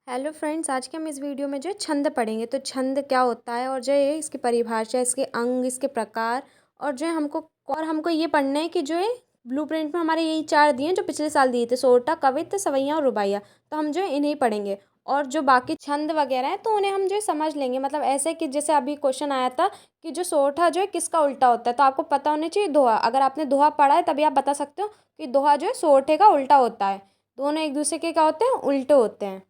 Hello friends, आज के हम इस वीडियो में जो है छंद पढ़ेंगे। तो छंद क्या होता है और जो है इसकी परिभाषा, इसके अंग, इसके प्रकार और जो है हमको ये पढ़ना है कि जो है ब्लूप्रिंट में हमारे यही चार दिए हैं जो पिछले साल दिए थे: सोरठा, कवित्त, सवैया और रुबाइया। तो हम जो है इन्हें पढ़ेंगे और जो बाकी छंद वगैरह हैं तो उन्हें हम जो है समझ लेंगे। मतलब ऐसे कि जैसे अभी क्वेश्चन आया था कि जो सोरठा जो है किसका उल्टा होता है, तो आपको पता होना चाहिए दोहा। अगर आपने दोहा पढ़ा है तभी आप बता सकते हो कि दोहा जो है सोरठे का उल्टा होता है। दोनों एक दूसरे के क्या होते हैं, उल्टे होते हैं।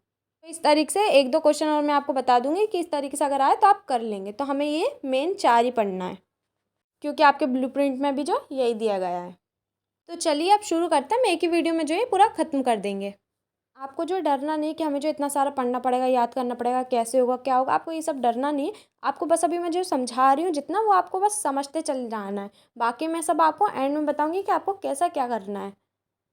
तो इस तरीके से एक दो क्वेश्चन और मैं आपको बता दूंगी कि इस तरीके से अगर आए तो आप कर लेंगे। तो हमें ये मेन चार ही पढ़ना है क्योंकि आपके ब्लूप्रिंट में भी जो यही दिया गया है। तो चलिए अब शुरू करते हैं। हम एक ही वीडियो में जो है पूरा खत्म कर देंगे। आपको जो डरना नहीं कि हमें जो इतना सारा पढ़ना पड़ेगा, याद करना पड़ेगा, कैसे होगा, क्या होगा, आपको ये सब डरना नहीं है। आपको बस अभी मैं जो समझा रही हूँ जितना, वो आपको बस समझते चल जाना है। बाकी मैं सब आपको एंड में बताऊंगी कि आपको कैसा क्या करना है।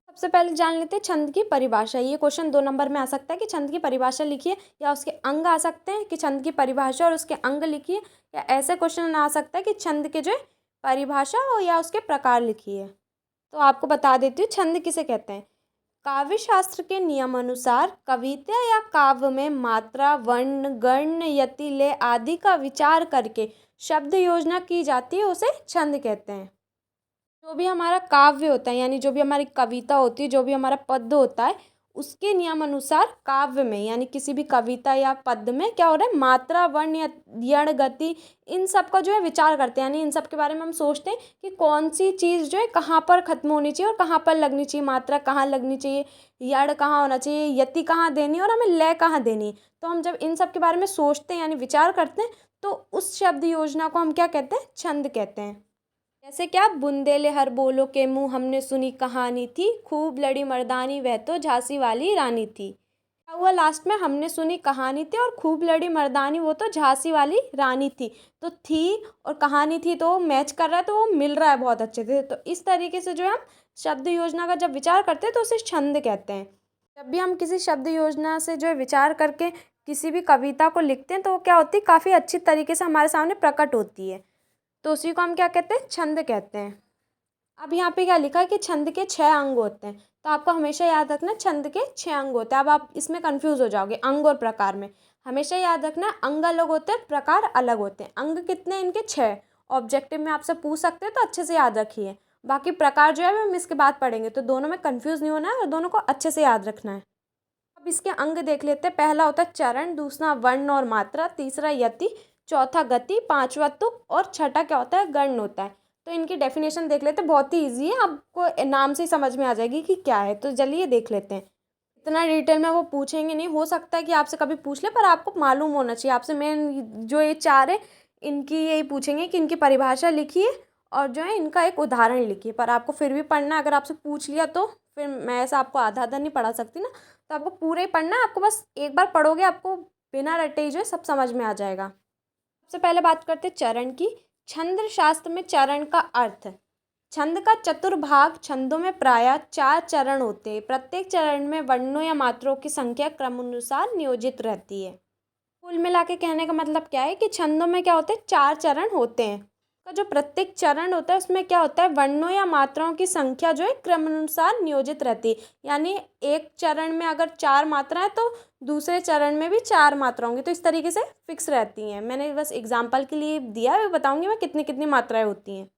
सबसे पहले जान लेते हैं छंद की परिभाषा। ये क्वेश्चन 2 नंबर में आ सकता है कि छंद की परिभाषा लिखिए, या उसके अंग आ सकते हैं कि छंद की परिभाषा और उसके अंग लिखिए, या ऐसे क्वेश्चन आ सकता है कि छंद के जो है परिभाषा हो या उसके प्रकार लिखिए। तो आपको बता देती हूँ छंद किसे कहते हैं। काव्य शास्त्र के नियम अनुसार कविता या काव्य में मात्रा, वर्ण, गण, यति, लय आदि का विचार करके शब्द योजना की जाती है, उसे छंद कहते हैं। जो भी हमारा काव्य होता है यानी जो भी हमारी कविता होती है, जो भी हमारा पद्य होता है, उसके नियम अनुसार काव्य में यानी किसी भी कविता या पद्य में क्या हो रहा है, मात्रा, वर्ण या यण, गति, इन सब का जो है विचार करते हैं। यानी इन सब के बारे में हम सोचते हैं कि कौन सी चीज़ जो है कहाँ पर खत्म होनी चाहिए और कहाँ पर लगनी चाहिए, मात्रा कहाँ लगनी चाहिए, यण कहाँ होना चाहिए, यति कहाँ देनी है और हमें लय कहाँ देनी है। तो हम जब इन सब के बारे में सोचते हैं यानी विचार करते हैं, तो उस शब्द योजना को हम क्या कहते हैं, छंद कहते हैं। जैसे क्या, बुंदेले हर बोलो के मुँह हमने सुनी कहानी थी, खूब लड़ी मर्दानी वह तो झांसी वाली रानी थी। क्या हुआ लास्ट में, हमने सुनी कहानी थी और खूब लड़ी मर्दानी वो तो झांसी वाली रानी थी। तो थी और कहानी थी तो मैच कर रहा है, तो वो मिल रहा है बहुत अच्छे से। तो इस तरीके से जो है हम शब्द योजना का जब विचार करते हैं तो उसे छंद कहते हैं। जब भी हम किसी शब्द योजना से जो है विचार करके किसी भी कविता को लिखते हैं तो वो क्या होती है, काफ़ी अच्छी तरीके से हमारे सामने प्रकट होती है। तो उसी को हम क्या कहते हैं, छंद कहते हैं। अब यहाँ पे क्या लिखा है कि छंद के 6 अंग होते हैं। तो आपको हमेशा याद रखना छंद के 6 अंग होते हैं। अब आप इसमें कंफ्यूज हो जाओगे अंग और प्रकार में। हमेशा याद रखना अंग अलग होते हैं, प्रकार अलग होते हैं। अंग कितने, इनके 6। ऑब्जेक्टिव में आपसे पूछ सकते हैं तो अच्छे से याद रखिए। बाकी प्रकार जो है हम इसके बाद पढ़ेंगे, तो दोनों में कंफ्यूज नहीं होना है और दोनों को अच्छे से याद रखना है। अब इसके अंग देख लेते हैं। पहला होता है चरण, दूसरा वर्ण और मात्रा, तीसरा यति, चौथा गति, पांचवा तुक और छठा क्या होता है, गण होता है। तो इनकी डेफिनेशन देख लेते हैं, बहुत ही ईजी है, आपको नाम से ही समझ में आ जाएगी कि क्या है। तो चलिए देख लेते हैं। इतना डिटेल में वो पूछेंगे नहीं, हो सकता है कि आपसे कभी पूछ ले, पर आपको मालूम होना चाहिए। आपसे मेन जो ये चार है इनकी यही पूछेंगे कि इनकी परिभाषा लिखिए और जो है इनका एक उदाहरण लिखिए। पर आपको फिर भी पढ़ना है, अगर आपसे पूछ लिया तो फिर मैं ऐसा आपको आधा आधा नहीं पढ़ा सकती ना। तो आपको पूरा ही पढ़ना है। आपको बस एक बार पढ़ोगे आपको बिना रटे ही जो है सब समझ में आ जाएगा। सबसे पहले बात करते हैं चरण की। छंद शास्त्र में चरण का अर्थ, छंद का चतुर्भाग छंदों में प्रायः 4 चरण होते हैं। प्रत्येक चरण में वर्णों या मात्राओं की संख्या क्रमानुसार नियोजित रहती है। कुल मिला के कहने का मतलब क्या है कि छंदों में क्या होते हैं, 4 चरण होते हैं। का जो प्रत्येक चरण होता है उसमें क्या होता है, वर्णों या मात्राओं की संख्या जो है क्रमानुसार नियोजित रहती है। यानी एक चरण में अगर 4 मात्राएं तो दूसरे चरण में भी 4 मात्रा होंगी। तो इस तरीके से फिक्स रहती हैं। मैंने बस एग्जाम्पल के लिए दिया है, मैं बताऊंगी मैं कितनी कितनी मात्राएं होती हैं।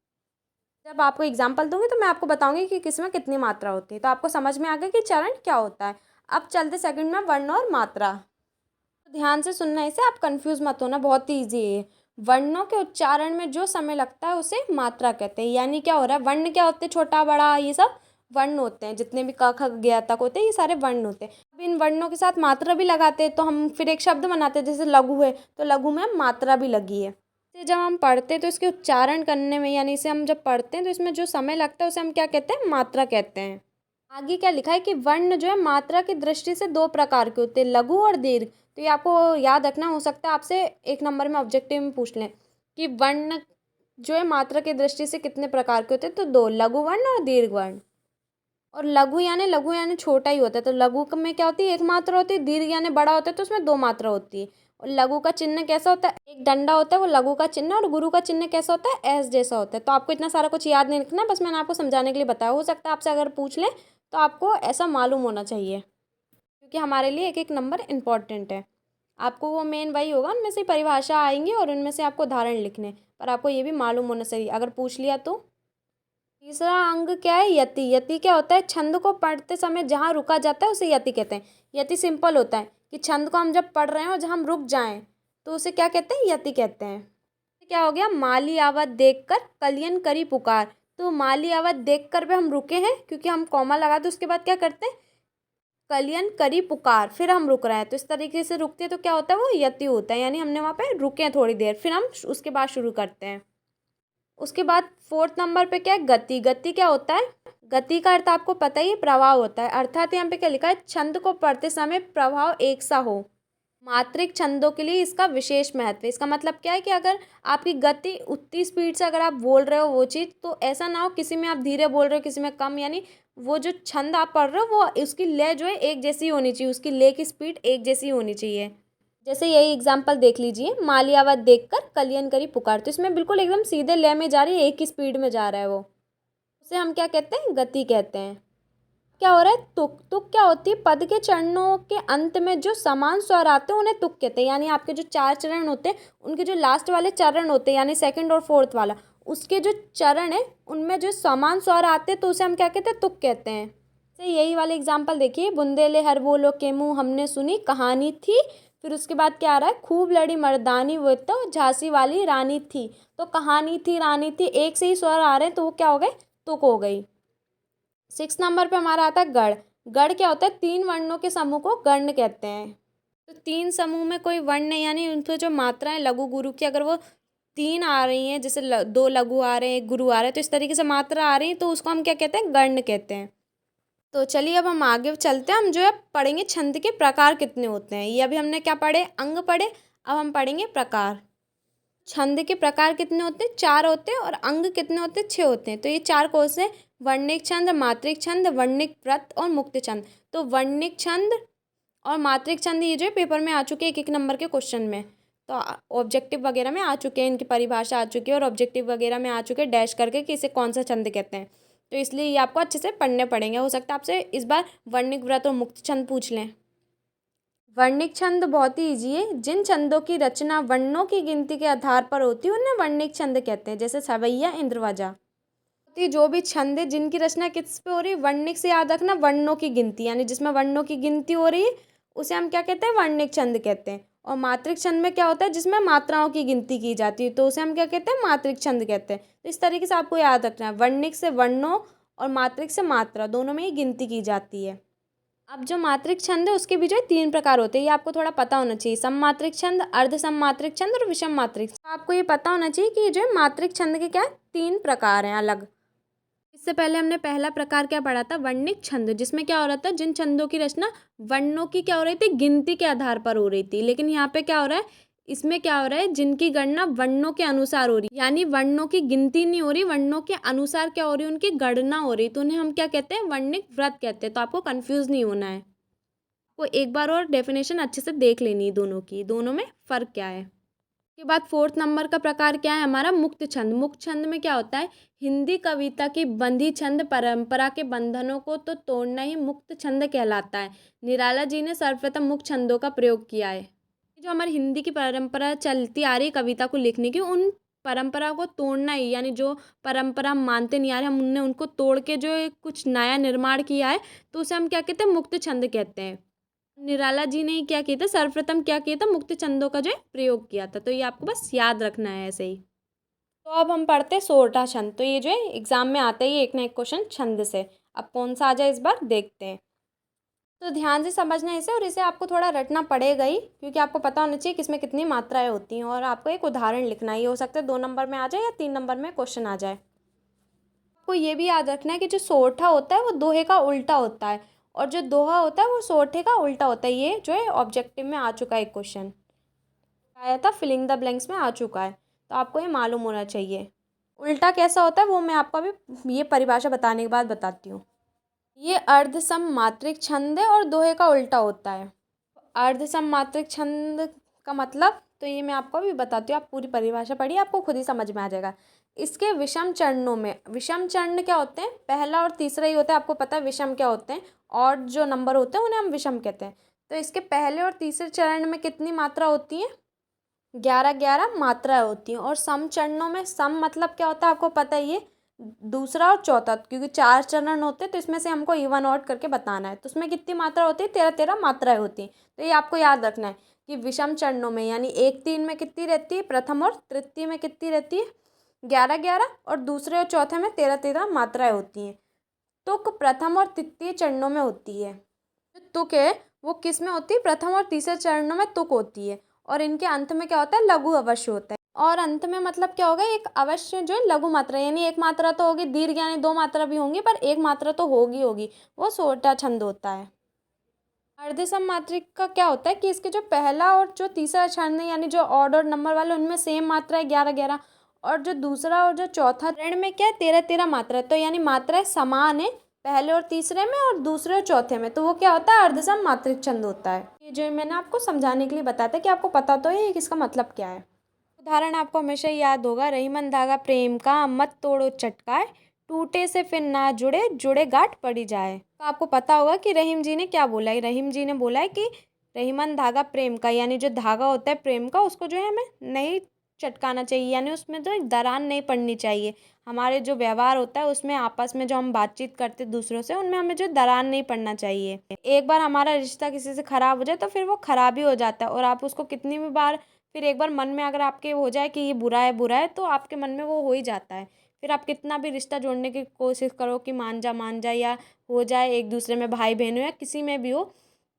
जब आपको एग्जाम्पल दूंगी तो मैं आपको बताऊंगी कि किस में कितनी मात्रा होती है। तो आपको समझ में आ गया कि चरण क्या होता है। अब चलते सेकंड में, वर्ण और मात्रा। तो ध्यान से सुनना इसे, आप कंफ्यूज मत होना, बहुत ही ईजी है ये। वर्णों के उच्चारण में जो समय लगता है उसे मात्रा कहते हैं। यानी क्या हो रहा है, वर्ण क्या होते हैं, छोटा बड़ा ये सब वर्ण होते हैं। जितने भी क ख ग तक होते हैं ये सारे वर्ण होते हैं। अब इन वर्णों के साथ मात्रा भी लगाते हैं तो हम फिर एक शब्द बनाते हैं। जैसे लघु है तो लघु में मात्रा भी लगी है। इसे जब हम पढ़ते हैं तो इसके उच्चारण करने में यानी इसे हम जब पढ़ते हैं तो इसमें जो समय लगता है उसे हम क्या कहते हैं, मात्रा कहते हैं। आगे क्या लिखा है कि वर्ण जो है मात्रा की दृष्टि से 2 प्रकार के होते हैं, लघु और दीर्घ। तो ये आपको याद रखना, हो सकता है आपसे 1 नंबर में ऑब्जेक्टिव में पूछ लें कि वर्ण जो है मात्रा की दृष्टि से कितने प्रकार के होते हैं, तो 2, लघु वर्ण और दीर्घ वर्ण। और लघु यानी छोटा ही होता है। तो लघु में क्या होती है, 1 मात्रा होती है। दीर्घ यानी बड़ा होता है तो उसमें 2 मात्रा होती है। और लघु का चिन्ह कैसा होता है, एक डंडा होता है वो लघु का चिन्ह, और गुरु का चिन्ह कैसा होता है, एस जैसा होता है। तो आपको इतना सारा कुछ याद नहीं रखना, बस मैंने आपको समझाने के लिए बताया। हो सकता है आपसे अगर पूछ लें तो आपको ऐसा मालूम होना चाहिए, क्योंकि हमारे लिए एक एक नंबर इम्पॉर्टेंट है। आपको वो मेन वही होगा, उनमें से परिभाषा आएंगी और उनमें से आपको उदाहरण लिखने, पर आपको ये भी मालूम होना चाहिए अगर पूछ लिया तो। तीसरा अंग क्या है? यति। यति क्या होता है? छंद को पढ़ते समय जहाँ रुका जाता है उसे यति कहते हैं। यति सिंपल होता है कि छंद को हम जब पढ़ रहे हैं और जहाँ हम रुक जाएं तो उसे क्या कहते हैं? यति कहते हैं। क्या हो गया? माली आवत देख कर कलियन करी पुकार। तो माली आवत देख कर पे हम रुके हैं क्योंकि हम कॉमा लगा दो, उसके बाद क्या करते हैं? कलियन करी पुकार, फिर हम रुक रहे हैं, तो इस तरीके से रुकते हैं तो क्या होता है? वो यति होता है, यानी हमने वहाँ पे रुके हैं थोड़ी देर, फिर हम उसके बाद शुरू करते हैं। उसके बाद फोर्थ नंबर पे क्या है? गति। गति क्या होता है? गति का अर्थ आपको पता ही है, प्रभाव होता है। अर्थात यहाँ पे क्या लिखा है? छंद को पढ़ते समय प्रभाव एक सा हो। मात्रिक छंदों के लिए इसका विशेष महत्व है। इसका मतलब क्या है कि अगर आपकी गति उतनी स्पीड से अगर आप बोल रहे हो वो चीज़, तो ऐसा ना हो किसी में आप धीरे बोल रहे हो किसी में कम, यानी वो जो छंद आप पढ़ रहे हो वो उसकी लय जो है एक जैसी होनी चाहिए, उसकी लय की स्पीड एक जैसी होनी चाहिए। जैसे यही एग्जाम्पल देख लीजिए, मालियावत देखकर कलियन करी पुकार, तो इसमें बिल्कुल एकदम सीधे लय में जा रही है, एक ही स्पीड में जा रहा है वो, उसे हम क्या कहते हैं? गति कहते हैं। क्या हो रहा है? तुक। तुक क्या होती है? पद के चरणों के अंत में जो समान स्वर आते हैं उन्हें तुक कहते हैं। यानी आपके जो 4 चरण होते हैं उनके जो लास्ट वाले चरण होते हैं, यानी सेकंड और फोर्थ वाला, उसके जो चरण है उनमें जो समान स्वर आते हैं तो उसे हम क्या कहते हैं? तुक कहते हैं। तो यही वाले एग्जाम्पल देखिए, बुंदेले हर बोलो के मुँह हमने सुनी कहानी थी। फिर उसके बाद क्या आ रहा है? खूब लड़ी मर्दानी वो तो झांसी वाली रानी थी। तो कहानी थी, रानी थी, एक से ही स्वर आ रहे हैं तो वो क्या हो गए? तुक हो गई। 6 नंबर पे हमारा आता है गढ़। गढ़ क्या होता है? 3 वर्णों के समूह को गण कहते हैं। तो 3 समूह में कोई वर्ण नहीं, यानी उनकी जो मात्राएं लघु गुरु की अगर वो 3 आ रही हैं, जैसे 2 लघु आ रहे हैं, 1 गुरु आ रहे हैं, तो इस तरीके से मात्रा आ रही है तो उसको हम क्या कहते हैं? गण कहते हैं। तो चलिए अब हम आगे चलते हैं, हम जो है पढ़ेंगे छंद के प्रकार कितने होते हैं। ये अभी हमने क्या पढ़े? अंग पढ़े। अब हम पढ़ेंगे प्रकार। छंद के प्रकार कितने होते हैं? 4 होते हैं। और अंग कितने होते हैं? 6 होते हैं। तो ये 4 कौन से? वर्णिक छंद, मात्रिक छंद, वर्णिक व्रत और मुक्त छंद। तो वर्णिक छंद और मात्रिक छंद ये जो है पेपर में आ चुके हैं, एक एक नंबर के क्वेश्चन में, तो ऑब्जेक्टिव वगैरह में आ चुके हैं, इनकी परिभाषा आ चुकी है और ऑब्जेक्टिव वगैरह में आ चुके हैं डैश करके कि इसे कौन सा छंद कहते हैं। तो इसलिए ये आपको अच्छे से पढ़ने पड़ेंगे। हो सकता है आपसे इस बार वर्णिक व्रत और मुक्त छंद पूछ लें। वर्णिक छंद बहुत ही ईजी है। जिन छंदों की रचना वर्णों की गिनती के आधार पर होती है उन्हें वर्णिक छंद कहते हैं। जैसे सवैया, इंद्रवाजा। तो जो भी छंद है जिनकी रचना किस पे हो रही है? वर्णिक से याद रखना, वर्णों की गिनती, यानी जिसमें वर्णों की गिनती हो रही है उसे हम क्या कहते हैं? वर्णिक छंद कहते हैं। और मात्रिक छंद में क्या होता है? जिसमें मात्राओं की गिनती की जाती है तो उसे हम क्या कहते हैं? मात्रिक छंद कहते हैं। तो इस तरीके से आपको याद रखना है, वर्णिक से वर्णों और मात्रिक से मात्रा, दोनों में ही गिनती की जाती है। अब जो मात्रिक छंद है उसके भी जो है 3 प्रकार होते हैं, ये आपको थोड़ा पता होना चाहिए। सममात्रिक छंद, अर्ध सममात्रिक छंद और विषम मात्रिक। आपको ये पता होना चाहिए कि जो है मात्रिक छंद के क्या है? 3 प्रकार हैं अलग। इससे पहले हमने पहला प्रकार क्या पढ़ा था? वर्णिक छंद, जिसमें क्या हो रहा था? जिन छंदों की रचना वर्णों की क्या हो रही थी? गिनती के आधार पर हो रही थी। लेकिन यहाँ पे क्या हो रहा है? इसमें क्या हो रहा है? जिनकी गणना वर्णों के अनुसार हो रही, यानी वर्णों की गिनती नहीं हो रही, वर्णों के अनुसार क्या हो रही है? उनकी गणना हो रही, तो उन्हें हम क्या कहते हैं? वर्णिक व्रत कहते हैं। तो आपको कंफ्यूज नहीं होना है, वो एक बार और डेफिनेशन अच्छे से देख लेनी है दोनों की, दोनों में फ़र्क क्या है। के बाद 4th नंबर का प्रकार क्या है हमारा? मुक्त छंद। मुक्त छंद में क्या होता है? हिंदी कविता की बंधी छंद परंपरा के बंधनों को तो तोड़ना ही मुक्त छंद कहलाता है। निराला जी ने सर्वप्रथम मुक्त छंदों का प्रयोग किया है। जो हमारी हिंदी की परंपरा चलती आ रही है कविता को लिखने की, उन परंपरा को तोड़ना ही, यानी जो परंपरा हम मानते नहीं आ रहे, हम उनने उनको तोड़ के जो कुछ नया निर्माण किया है तो उसे हम क्या कहते हैं? मुक्त छंद कहते हैं। निराला जी ने क्या किया था? सर्वप्रथम क्या किया था? मुक्त छंदों का जो है प्रयोग किया था। तो ये आपको बस याद रखना है ऐसे ही। तो अब हम पढ़ते हैं सोरठा छंद। तो ये जो है एग्जाम में आता है, ये एक ना एक क्वेश्चन छंद से। अब कौन सा आ जाए इस बार देखते हैं। तो ध्यान से समझना है इसे, और इसे आपको थोड़ा रटना पड़ेगा ही, क्योंकि आपको पता होना चाहिए कि इसमें कितनी मात्राएं होती हैं। और आपको एक उदाहरण लिखना है, ये हो सकता है 2 नंबर में आ जाए या 3 नंबर में क्वेश्चन आ जाए। आपको ये भी याद रखना है कि जो सोरठा होता है वो दोहे का उल्टा होता है, और जो दोहा होता है वो सोरठे का उल्टा होता है। ये जो है ऑब्जेक्टिव में आ चुका है एक क्वेश्चन, आया था फिलिंग द ब्लैंक्स में आ चुका है, तो आपको ये मालूम होना चाहिए। उल्टा कैसा होता है वो मैं आपको अभी ये परिभाषा बताने के बाद बताती हूँ। ये अर्धसम मात्रिक छंद है और दोहे का उल्टा होता है। अर्धसम मात्रिक छंद का मतलब तो ये मैं आपको अभी बताती हूँ, आप पूरी परिभाषा पढ़िए, आपको खुद ही समझ में आ जाएगा। इसके विषम चरणों में, विषम चरण क्या होते हैं, पहला और तीसरा ही होता है, आपको पता है विषम क्या होते हैं, और जो नंबर होते हैं उन्हें हम विषम कहते हैं। तो इसके पहले और तीसरे चरण में कितनी मात्रा होती है, 11 मात्राएं होती हैं। और सम चरणों में, सम मतलब क्या होता है आपको पता ही है, दूसरा और चौथा, क्योंकि 4 चरण होते हैं तो इसमें से हमको इवन ऑड करके बताना है। तो उसमें कितनी मात्रा होती है, 13 मात्राएं होती हैं। तो ये आपको याद रखना है कि विषम चरणों में यानी 1 3 में कितनी रहती है, प्रथम और तृतीय में कितनी रहती है, 11, और दूसरे और चौथे में 13 मात्राएं होती हैं। तुक प्रथम और तृतीय चरणों में होती है। जो तुक है वो किस में होती है, प्रथम और तीसरे चरणों में तुक होती है। और इनके अंत में क्या होता है, लघु अवश्य होता है। और अंत में मतलब क्या होगा, एक अवश्य जो है लघु मात्रा, यानी एक मात्रा तो होगी, दीर्घ यानी 2 मात्रा भी होंगी, पर एक मात्रा तो होगी, वो सोटा छंद होता है। अर्धसम मात्रिक का क्या होता है कि इसके जो पहला और जो तीसरा छंद है, यानी जो ऑड और नंबर वाले, उनमें सेम मात्रा है 11, और जो दूसरा और जो चौथा ऋण में क्या है, 13 मात्रा है। तो यानी मात्राएं समान है पहले और तीसरे में और दूसरे और चौथे में, तो वो क्या होता है, अर्धसम मात्रिक छंद होता है। ये जो मैंने आपको समझाने के लिए बताया था कि आपको पता तो है इसका मतलब क्या है। उदाहरण आपको हमेशा याद होगा, रहीमन धागा प्रेम का, मत तोड़ो चटकाए, टूटे से फिर ना जुड़े, जुड़े गांठ पड़ी जाए। तो आपको पता होगा कि रहीम जी ने क्या बोला है, रहीम जी ने बोला है कि रहीमन धागा प्रेम का, यानी जो धागा होता है प्रेम का, उसको जो है हमें नहीं चटकाना चाहिए, यानी उसमें जो दरार नहीं पड़नी चाहिए। हमारे जो व्यवहार होता है उसमें, आपस में जो हम बातचीत करते दूसरों से, उनमें हमें जो दरार नहीं पड़ना चाहिए। एक बार हमारा रिश्ता किसी से खराब हो जाए तो फिर वो खराब ही हो जाता है, और आप उसको कितनी भी बार, फिर एक बार मन में अगर आपके हो जाए कि ये बुरा है तो आपके मन में वो हो ही जाता है। फिर आप कितना भी रिश्ता जोड़ने की कोशिश करो कि मान जा या हो जाए, एक दूसरे में भाई बहन हो या किसी में भी हो,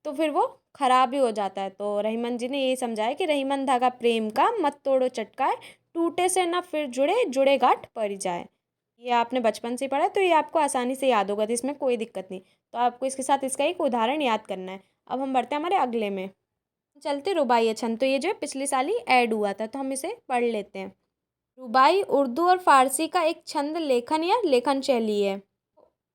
तो फिर वो खराब ही हो जाता है। तो रहीमन जी ने यही समझाया कि रहीमन धागा प्रेम का, मत तोड़ो चटकाए, टूटे से ना फिर जुड़े, जुड़े गांठ पड़ जाए। ये आपने बचपन से पढ़ा है तो ये आपको आसानी से याद होगा, तो इसमें कोई दिक्कत नहीं। तो आपको इसके साथ इसका एक उदाहरण याद करना है। अब हम बढ़ते हैं हमारे अगले में, चलते रुबाई छंद। तो ये जो है पिछले साल ही ऐड हुआ था, तो हम इसे पढ़ लेते हैं। रुबाई उर्दू और फारसी का एक छंद लेखन या लेखन शैली है।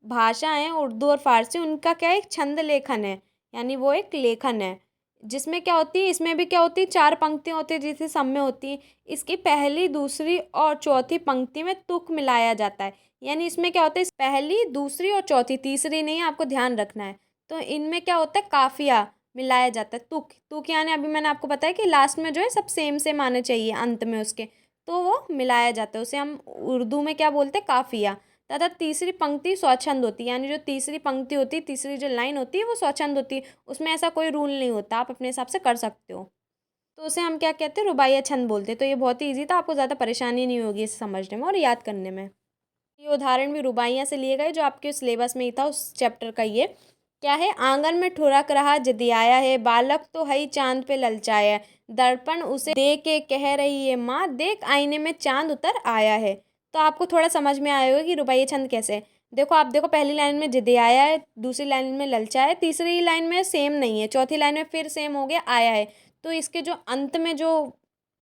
भाषा है उर्दू और फारसी, उनका क्या है, एक छंद लेखन है, यानी वो एक लेखन है। जिसमें क्या होती है, इसमें भी क्या होती है, 4 पंक्तियाँ होती है जिसे सम में होती है। इसकी पहली, दूसरी और चौथी पंक्ति में तुक मिलाया जाता है। यानी इसमें क्या होता है, इस पहली, दूसरी और चौथी, तीसरी नहीं है, आपको ध्यान रखना है। तो इनमें क्या होता है, काफिया मिलाया जाता है। तुक, तुक यानी अभी मैंने आपको बताया कि लास्ट में जो है सब सेम सेम आने चाहिए अंत में उसके, तो वो मिलाया जाता है, उसे हम उर्दू में क्या बोलते हैं, काफिया। तथा तीसरी पंक्ति स्वच्छंद होती है, यानी जो तीसरी पंक्ति होती है, तीसरी जो लाइन होती है वो स्वच्छंद होती है, उसमें ऐसा कोई रूल नहीं होता, आप अपने हिसाब से कर सकते हो। तो उसे हम क्या कहते हैं, रुबाइया छंद बोलते हैं। तो ये बहुत ही ईजी था, आपको ज़्यादा परेशानी नहीं होगी इसे समझने में और याद करने में। ये उदाहरण भी रुबाइयाँ से लिए गए जो आपके सिलेबस में ही था, उस चैप्टर का। ये क्या है, आंगन में ठुरक रहा जिदियाया है, बालक तो हई चांद पे ललचाया, दर्पण उसे दे के कह रही है माँ, देख आईने में चांद उतर आया है। तो आपको थोड़ा समझ में आया होगा कि रुबाइया छंद कैसे है। देखो, आप देखो, पहली लाइन में जिदियाया है, दूसरी लाइन में ललचाया है, तीसरी लाइन में सेम नहीं है, चौथी लाइन में फिर सेम हो गया आया है। तो इसके जो अंत में जो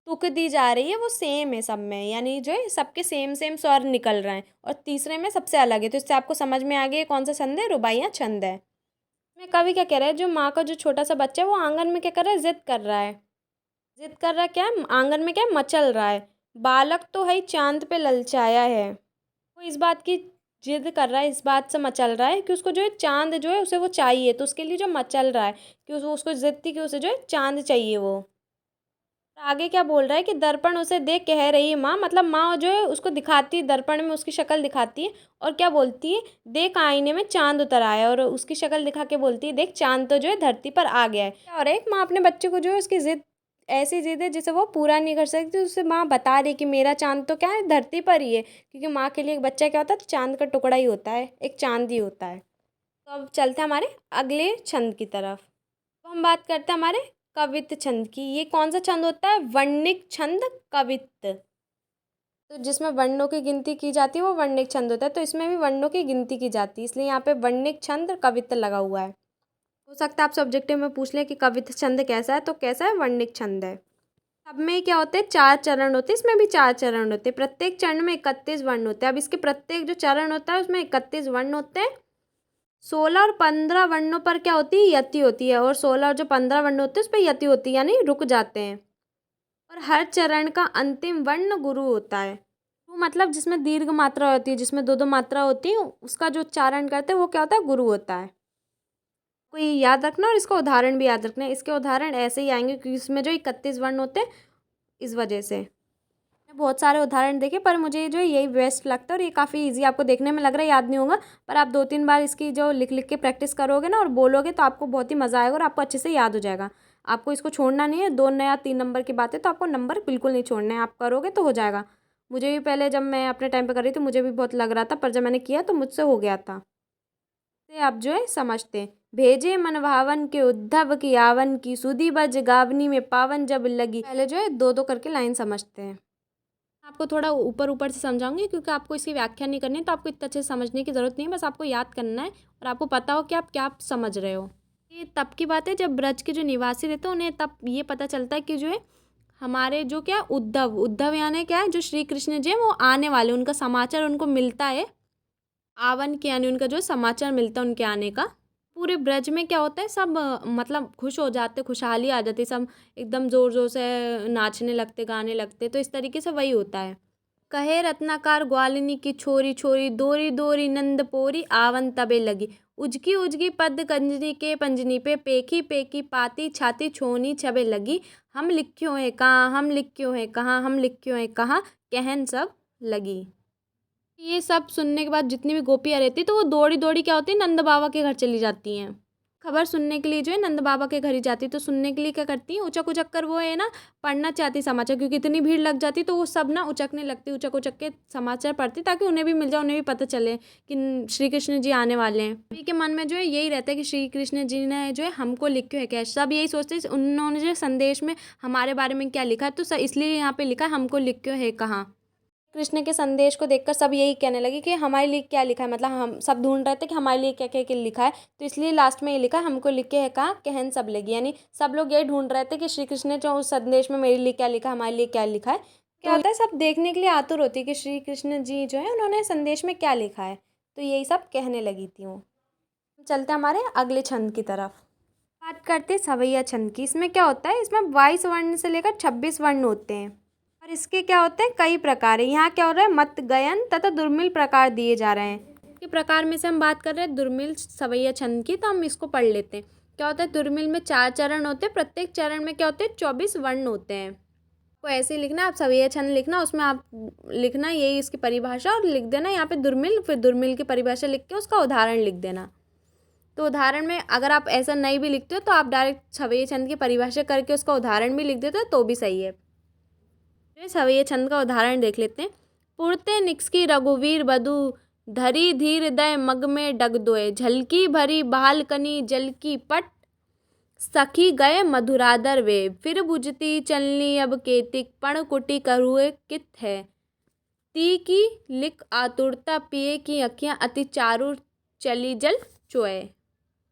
तुक दी जा रही है वो सेम है सब में, यानी जो है सबके सेम सेम स्वर निकल रहे हैं, और तीसरे में सबसे अलग है। तो इससे आपको समझ में आ गया कौन सा छंद है, रुबाइयाँ छंद है। मैं कवि क्या कह रहा है, जो माँ का जो छोटा सा बच्चा है वो आंगन में क्या कर रहा है, जिद कर रहा है। जिद कर रहा है, क्या है, आंगन में क्या है, मचल रहा है। बालक तो है चांद पे ललचाया है, वो इस बात की जिद कर रहा है, इस बात से मचल रहा है कि उसको जो है चांद जो है उसे वो चाहिए, तो उसके लिए जो मचल रहा है कि उसको जिद थी कि उसे जो है चांद चाहिए वो। आगे क्या बोल रहा है कि दर्पण उसे देख कह रही है माँ, मतलब माँ जो है उसको दिखाती है, दर्पण में उसकी शक्ल दिखाती है, और क्या बोलती है, देख आईने में चांद उतर आया, और उसकी शक्ल दिखा के बोलती है, देख चांद तो जो है धरती पर आ गया है। और एक माँ अपने बच्चे को जो है उसकी जिद, ऐसी जिद है जिसे वो पूरा नहीं कर सकती, तो उससे माँ बता रही कि मेरा चांद तो क्या है, धरती पर ही है, क्योंकि माँ के लिए एक बच्चा क्या होता है, तो चांद का टुकड़ा ही होता है, एक चांद ही होता है। तो अब चलते हैं हमारे अगले छंद की तरफ। तो हम बात करते हैं हमारे कवित्त छंद की। ये कौन सा छंद होता है, वर्णिक छंद कवित्त। तो जिसमें वर्णों की गिनती की जाती है वो वर्णिक छंद होता है, तो इसमें भी वर्णों की गिनती की जाती है, इसलिए यहाँ पे वर्णिक छंद कवित्त लगा हुआ है। हो सकता है आप सब्जेक्टिव में पूछ लें कि कवित्त छंद कैसा है, तो कैसा है, वर्णिक छंद है। सब में क्या होते हैं, 4 चरण होते हैं, इसमें भी 4 चरण होते हैं, प्रत्येक चरण में 31 वर्ण होते हैं। अब इसके प्रत्येक जो चरण होता है उसमें 31 वर्ण होते हैं। 16 और 15 वर्णों पर क्या होती है, यति होती है, और 16 और जो 15 वर्ण होते हैं उस पर यति होती है, यानी रुक जाते हैं। और हर चरण का अंतिम वर्ण गुरु होता है। गुरु मतलब जिसमें दीर्घ मात्रा होती है, जिसमें दो दो मात्रा होती है, उसका जो उच्चारण करते हैं वो क्या होता है, गुरु होता है। कोई याद रखना और इसका उदाहरण भी याद रखना है। इसके उदाहरण ऐसे ही आएंगे क्योंकि इसमें जो 31 वर्ण होते हैं, इस वजह से। मैंने बहुत सारे उदाहरण देखे पर मुझे जो है यही बेस्ट लगता है और ये काफ़ी इजी, आपको देखने में लग रहा है याद नहीं होगा, पर आप 2-3 बार इसकी जो लिख लिख के प्रैक्टिस करोगे ना और बोलोगे तो आपको बहुत ही मज़ा आएगा और आपको अच्छे से याद हो जाएगा। आपको इसको छोड़ना नहीं है। 2 या 3 नंबर की बात है तो आपको नंबर बिल्कुल नहीं छोड़ना है, आप करोगे तो हो जाएगा। मुझे भी पहले जब मैं अपने टाइम पे कर रही थी मुझे भी बहुत लग रहा था, पर जब मैंने किया तो मुझसे हो गया था। से आप जो है समझते हैं। भेजे मन भावन के उद्धव की आवन की, सुधी बज गावनी में पावन जब लगी। पहले जो है दो दो करके लाइन समझते हैं। आपको थोड़ा ऊपर ऊपर से समझाऊंगी क्योंकि आपको इसकी व्याख्या नहीं करनी है, तो आपको इतना अच्छे से समझने की ज़रूरत नहीं है, बस आपको याद करना है और आपको पता हो कि आप क्या समझ रहे हो। ये तब की बात है जब ब्रज के जो निवासी रहते हैं उन्हें तब ये पता चलता है कि जो है हमारे जो क्या उद्धव उद्धव यानी क्या है, जो श्री कृष्ण जी हैं वो आने वाले, उनका समाचार उनको मिलता है। आवन के यानी उनका जो समाचार मिलता है उनके आने का। पूरे ब्रज में क्या होता है, सब मतलब खुश हो जाते, खुशहाली आ जाती, सब एकदम ज़ोर ज़ोर से नाचने लगते, गाने लगते, तो इस तरीके से वही होता है। कहे रत्नाकार ग्वालिनी की छोरी छोरी, दोरी दोरी नंद पोरी, आवन तबे लगी। उजकी उजकी पद कंजनी के पंजनी पे, पेखी पेखी पाती छाती छोनी छबे लगी। हम लिख्यो है कहाँ, हम लिख्यो है कहाँ, हम लिख्यो है कहाँ, कहन सब लगी। ये सब सुनने के बाद जितनी भी गोपियाँ रहती तो वो दौड़ी दौड़ी क्या होती है, नंद बाबा के घर चली जाती हैं। खबर सुनने के लिए जो है नंद बाबा के घर ही जाती, तो सुनने के लिए क्या करती हैं, उचक उचक कर वो है ना पढ़ना चाहती समाचार, क्योंकि इतनी भीड़ लग जाती तो वो सब ना उचकने लगती, उचक उचक के समाचार पढ़ती ताकि उन्हें भी मिल जाए, उन्हें भी पता चले कि श्री कृष्ण जी आने वाले हैं। सभी के मन में जो है यही रहता है कि श्री कृष्ण जी ने जो है हमको लिखे है क्या, सब यही सोचते हैं उन्होंने जो संदेश में हमारे बारे में क्या लिखा है, तो इसलिए यहाँ पे लिखा है हमको लिखे है कहाँ। कृष्ण के संदेश को देखकर सब यही कहने लगे कि हमारे लिए क्या लिखा है, मतलब हम सब ढूंढ रहे थे कि हमारे लिए क्या क्या क्या लिखा है, तो इसलिए लास्ट में ये लिखा हमको लिख के है कहा कहन सब लगी, यानी सब लोग यही ढूंढ रहे थे कि श्री कृष्ण ने जो उस संदेश में मेरे लिए क्या लिखा, हमारे लिए क्या लिखा है। क्या होता है, सब देखने के लिए आतुर होती है कि श्री कृष्ण जी जो है उन्होंने संदेश में क्या लिखा है, तो यही सब कहने लगी थी वो। चलते हमारे अगले छंद की तरफ। बात करते सवैया छंद की। इसमें क्या होता है, इसमें 22 वर्ण से लेकर 26 वर्ण होते हैं और इसके क्या होते हैं, कई प्रकार है। यहाँ क्या हो रहा है, मत गयन तथा दुर्मिल प्रकार दिए जा रहे हैं। के प्रकार में से हम बात कर रहे हैं दुर्मिल सवैया छंद की, तो हम इसको पढ़ लेते हैं। क्या होता है, दुर्मिल में 4 चरण होते हैं, प्रत्येक चरण में क्या होते हैं 24 वर्ण होते हैं। तो ऐसे ही लिखना, आप सवैया छंद लिखना, उसमें आप लिखना यही इसकी परिभाषा और लिख देना यहाँ पे दुर्मिल, फिर दुर्मिल की परिभाषा लिख के उसका उदाहरण लिख देना। तो उदाहरण में अगर आप ऐसा नहीं भी लिखते हो तो आप डायरेक्ट सवैया छंद की परिभाषा करके उसका उदाहरण भी लिख देते हो तो भी सही है। सवैया छंद का उदाहरण देख लेते हैं। पुरते निक्सकी रघुवीर बधु, धरी धीर दय मग में डग दोए, झलकी भरी बालकनी जल की पट, सखी गए मधुरादर वे, फिर बुझती चलनी अब केतिक, पण कुटी करुए कित है, ती की लिख आतुरता, पिए की अखियाँ अति चारु, चली जल चोए।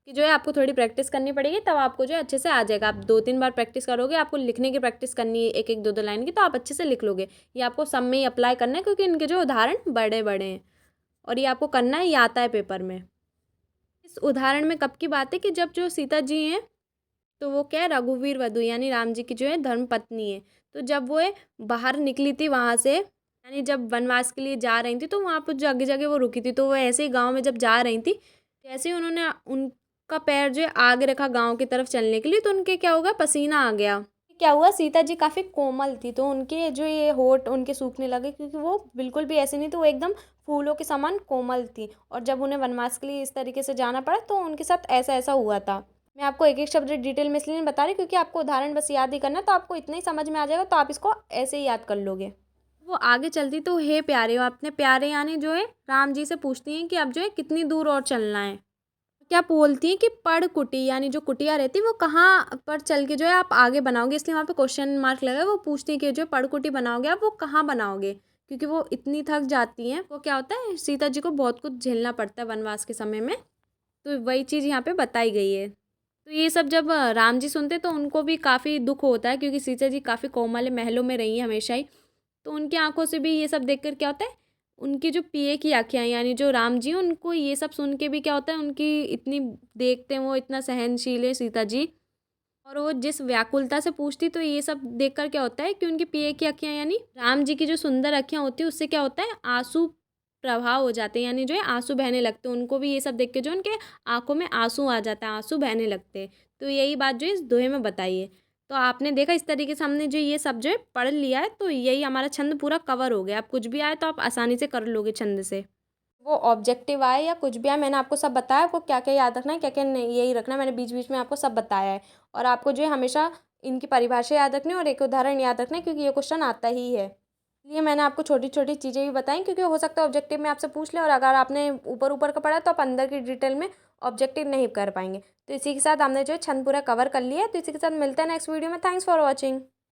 कि जो है आपको थोड़ी प्रैक्टिस करनी पड़ेगी, तब आपको जो है अच्छे से आ जाएगा। आप 2-3 बार प्रैक्टिस करोगे, आपको लिखने की प्रैक्टिस करनी है एक एक 2-2 लाइन की, तो आप अच्छे से लिख लोगे। ये आपको सब में ही अप्लाई करना है क्योंकि इनके जो उदाहरण बड़े बड़े हैं और ये आपको करना है, ये आता है पेपर में। इस उदाहरण में कब की बात है कि जब जो सीता जी हैं तो वो क्या है, रघुवीर वधु यानी राम जी की जो है धर्म पत्नी है। तो जब वो बाहर निकली थी वहाँ से, यानी जब वनवास के लिए जा रही थी, तो वहाँ पर जगह जगह वो रुकी थी। तो वो ऐसे ही गाँव में जब जा रही थी, जैसे ही उन्होंने का पैर जो है आगे रखा गांव की तरफ चलने के लिए, तो उनके क्या होगा, पसीना आ गया। क्या हुआ, सीता जी काफ़ी कोमल थी तो उनके जो ये होठ उनके सूखने लगे, क्योंकि वो बिल्कुल भी ऐसे नहीं थी, वो एकदम फूलों के समान कोमल थी। और जब उन्हें वनवास के लिए इस तरीके से जाना पड़ा तो उनके साथ ऐसा ऐसा हुआ था। मैं आपको एक एक शब्द डिटेल में इसलिए नहीं बता रही क्योंकि आपको उदाहरण बस याद ही करना, तो आपको इतना ही समझ में आ जाएगा, तो आप इसको ऐसे ही याद कर लोगे। वो आगे चलती तो हे प्यारे, वो अपने प्यारे यानी जो है राम जी से पूछती हैं कि अब जो है कितनी दूर और चलना है। क्या बोलती हैं कि पड़ कुटी यानी जो कुटिया रहती है वो कहाँ पर चल के जो है आप आगे बनाओगे, इसलिए वहाँ पे क्वेश्चन मार्क लगा है। वो पूछती हैं कि जो पड़ कुटी बनाओगे आप वो कहाँ बनाओगे, क्योंकि वो इतनी थक जाती हैं। वो क्या होता है, सीता जी को बहुत कुछ झेलना पड़ता है वनवास के समय में, तो वही चीज़ यहाँ पे बताई गई है। तो ये सब जब राम जी सुनते तो उनको भी काफ़ी दुख होता है, क्योंकि सीता जी काफ़ी कोमल महलों में रही हैं हमेशा ही, तो उनकी आंखों से भी ये सब देखकर क्या होता है, उनकी जो पिए की आँखें यानी जो राम जी, उनको ये सब सुन के भी क्या होता है, उनकी इतनी देखते हैं वो इतना सहनशील है सीता जी, और वो जिस व्याकुलता से पूछती, तो ये सब देखकर क्या होता है कि उनकी पिए की अँखियाँ यानी राम जी की जो सुंदर अँखियाँ होती हैं, उससे क्या होता है, आँसू प्रभाव हो जाते हैं, यानी जो है आँसू बहने लगते हैं। उनको भी ये सब देख के जो उनके आँखों में आँसू आ जाता है, आँसू बहने लगते हैं। तो यही बात जो है इस दोहे में बताई है। तो आपने देखा इस तरीके से हमने जो ये सब जो है पढ़ लिया है, तो यही हमारा छंद पूरा कवर हो गया। अब कुछ भी आए तो आप आसानी से कर लोगे छंद से। वो ऑब्जेक्टिव आए या कुछ भी आए, मैंने आपको सब बताया, आपको क्या-क्या याद रखना है, क्या-क्या नहीं, यही रखना है। मैंने बीच-बीच में आपको सब बताया है। और आपको जो है हमेशा इनकी परिभाषा याद रखनी है और एक उदाहरण याद रखना है, क्योंकि ये क्वेश्चन आता ही है। इसलिए मैंने आपको छोटी-छोटी चीज़ें भी बताई, क्योंकि हो सकता है ऑब्जेक्टिव में आपसे पूछ ले, और अगर आपने ऊपर-ऊपर का पढ़ा तो आप अंदर की डिटेल में ऑब्जेक्टिव नहीं कर पाएँगे। तो इसी के साथ हमने जो है छंद पूरा कवर कर लिया है। तो इसी के साथ मिलते हैं नेक्स्ट वीडियो में। Thanks for watching.